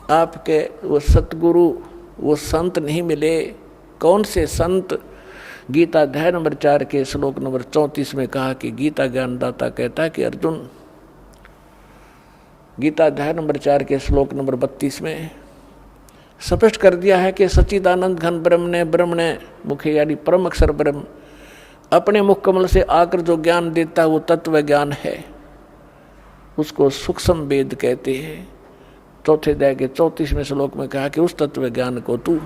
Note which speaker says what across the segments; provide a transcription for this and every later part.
Speaker 1: आपके वो सतगुरु, वो संत नहीं मिले। कौन से संत? गीता अध्याय नंबर 4 के श्लोक नंबर 34 में कहा कि गीता ज्ञानदाता कहता है कि अर्जुन, गीता अध्याय नंबर 4 के श्लोक नंबर 32 में स्पष्ट कर दिया है कि सच्चिदानंद घन ब्रह्म ने मुखे यानी परम अक्षर ब्रह्म अपने मुख कमल से आकर जो ज्ञान देता है वो तत्व ज्ञान है, उसको सूक्ष्म वेद कहते हैं। चौथे अध्याय के 34वें श्लोक में कहा कि उस तत्व ज्ञान को तू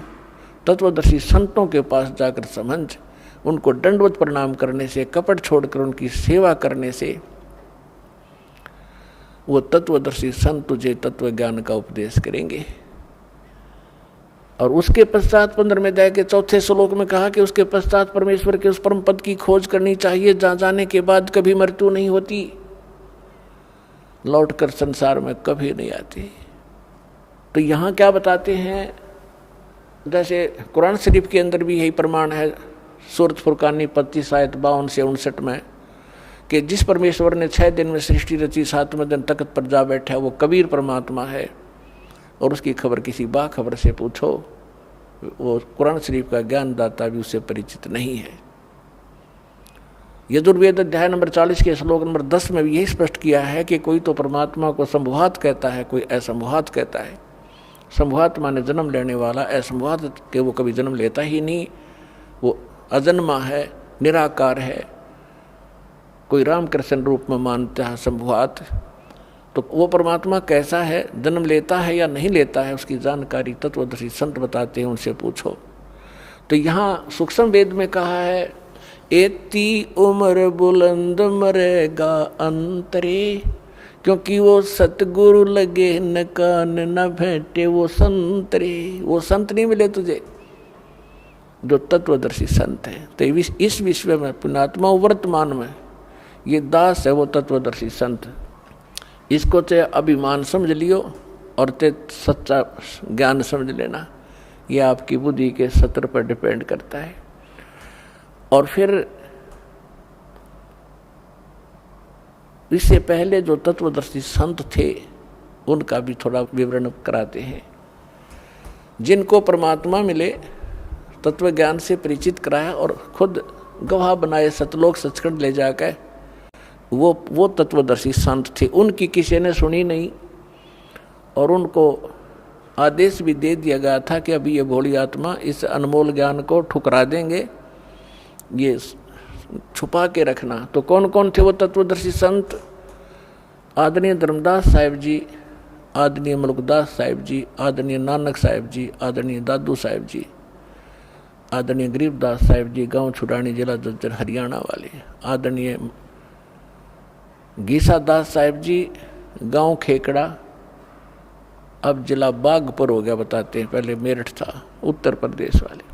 Speaker 1: तत्वदर्शी संतों के पास जाकर समझ, उनको दंडवत प्रणाम करने से, कपट छोड़कर उनकी सेवा करने से वो तत्वदर्शी संत तुझे तत्व ज्ञान का उपदेश करेंगे। और उसके पश्चात 15वें अध्याय के 4थे श्लोक में कहा कि उसके पश्चात परमेश्वर के उस परम पद की खोज करनी चाहिए जहां जाने के बाद कभी मृत्यु नहीं होती, लौटकर संसार में कभी नहीं आती। तो यहाँ क्या बताते हैं, जैसे कुरान शरीफ के अंदर भी यही प्रमाण है, सूरत फुरकानी 25 आयत 52 से 59 में, कि जिस परमेश्वर ने 6 दिन में सृष्टि रची, 7वें दिन तख्त पर जा बैठा, वो कबीर परमात्मा है। और उसकी खबर किसी बाखबर से पूछो, वो कुरान शरीफ का ज्ञानदाता भी उससे परिचित नहीं है। यजुर्वेद अध्याय नंबर 40 के श्लोक नंबर 10 में भी यही स्पष्ट किया है कि कोई तो परमात्मा को संभुवात कहता है, कोई असंभुवात कहता है। संभुवात माने जन्म लेने वाला, असंभुवात के वो कभी जन्म लेता ही नहीं, वो अजन्मा है, निराकार है। कोई रामकृष्ण रूप में मानता है संभुवात, तो वो परमात्मा कैसा है, जन्म लेता है या नहीं लेता है, उसकी जानकारी तत्वदर्शी संत बताते हैं, उनसे पूछो। तो यहाँ सूक्ष्म वेद में कहा है, एती उम्र बुलंद मरेगा अंतरे, क्योंकि वो सतगुरु लगे न कान न भेंटे वो संतरे। वो संत नहीं मिले तुझे जो तत्वदर्शी संत है। तो इस विश्व में पुण्यात्मा वर्तमान में ये दास है वो तत्वदर्शी संत। इसको चाहे अभिमान समझ लियो और ते सच्चा ज्ञान समझ लेना, ये आपकी बुद्धि के सत्र पर डिपेंड करता है। और फिर इससे पहले जो तत्वदर्शी संत थे उनका भी थोड़ा विवरण कराते हैं। जिनको परमात्मा मिले, तत्व ज्ञान से परिचित कराया और खुद गवाह बनाए सतलोक सचखंड ले जाकर, वो तत्वदर्शी संत थे। उनकी किसी ने सुनी नहीं और उनको आदेश भी दे दिया गया था कि अभी ये भोली आत्मा इस अनमोल ज्ञान को ठुकरा देंगे, ये छुपा के रखना। तो कौन कौन थे वो तत्वदर्शी संत? आदरणीय धर्मदास साहिब जी, आदरणीय मलुकदास साहिब जी, आदरणीय नानक साहिब जी, आदरणीय दादू साहिब जी, आदरणीय गरीबदास साहिब जी, गांव छुड़ानी, जिला जज्जर, हरियाणा वाले, आदरणीय गीसा दास साहिब जी, गांव खेकड़ा, अब जिला बागपुर हो गया बताते हैं, पहले मेरठ था, उत्तर प्रदेश वाले।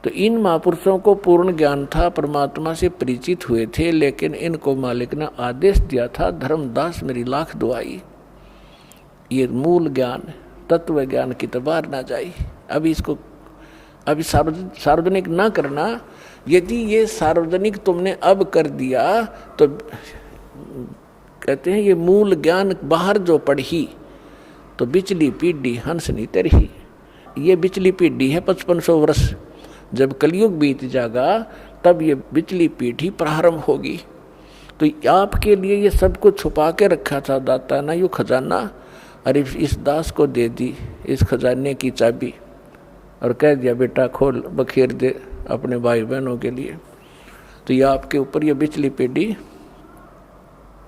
Speaker 1: तो इन महापुरुषों को पूर्ण ज्ञान था, परमात्मा से परिचित हुए थे, लेकिन इनको मालिक ने आदेश दिया था, धर्मदास मेरी लाख दुआई, ये मूल ज्ञान तत्व ज्ञान की तो बाहर ना जाए, अभी सार्वजनिक ना करना। यदि ये सार्वजनिक तुमने अब कर दिया तो कहते हैं ये मूल ज्ञान बाहर जो पढ़ी तो बिचली पीढ़ी हंस नहीं तरही। ये बिचली पीढ़ी है 5500 वर्ष, जब कलयुग बीत जाएगा तब ये बिचली पीढ़ी प्रारंभ होगी। तो आपके लिए ये सब कुछ छुपा के रखा था दाता ना, यू खजाना, अरे इस दास को दे दी इस खजाने की चाबी और कह दिया बेटा खोल बखेर दे अपने भाई बहनों के लिए। तो ये आपके ऊपर ये बिचली पीढ़ी,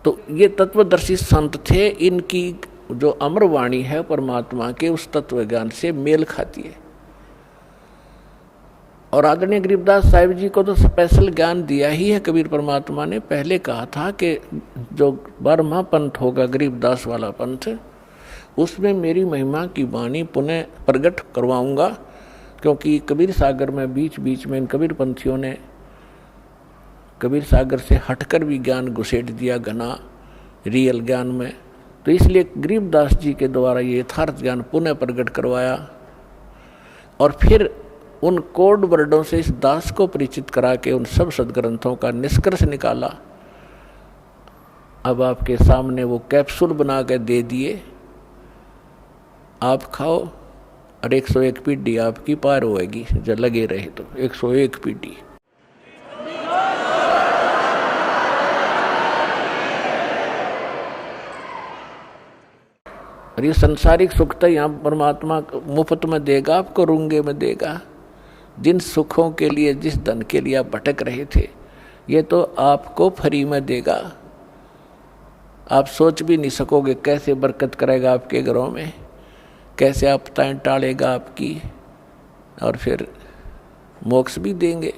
Speaker 1: तो ये तत्वदर्शी संत थे, इनकी जो अमर वाणी है परमात्मा के उस तत्व ज्ञान से मेल खाती है। और आदरणीय गरीबदास साहिब जी को तो स्पेशल ज्ञान दिया ही है कबीर परमात्मा ने। पहले कहा था कि जो 12वां पंथ होगा गरीबदास वाला पंथ, उसमें मेरी महिमा की वाणी पुनः प्रकट करवाऊंगा, क्योंकि कबीर सागर में बीच बीच में इन कबीर पंथियों ने कबीर सागर से हटकर भी ज्ञान घुसेट दिया घना रियल ज्ञान में। तो इसलिए गरीबदास जी के द्वारा ये यथार्थ ज्ञान पुनः प्रकट करवाया और फिर उन कोड वर्डों से इस दास को परिचित करा के उन सब सदग्रंथों का निष्कर्ष निकाला। अब आपके सामने वो कैप्सूल बना के दे दिए। आप खाओ और 101 पीढ़ी आपकी पार होएगी जब लगे रहे तो। 101 पीढ़ी। और ये संसारिक सुख तो यहाँ परमात्मा मुफ्त में देगा, आपको रूंगे में देगा। जिन सुखों के लिए, जिस धन के लिए आप भटक रहे थे, ये तो आपको फ्री में देगा। आप सोच भी नहीं सकोगे कैसे बरकत करेगा आपके घरों में, कैसे आपदाएं टालेगा आपकी, और फिर मोक्ष भी देंगे।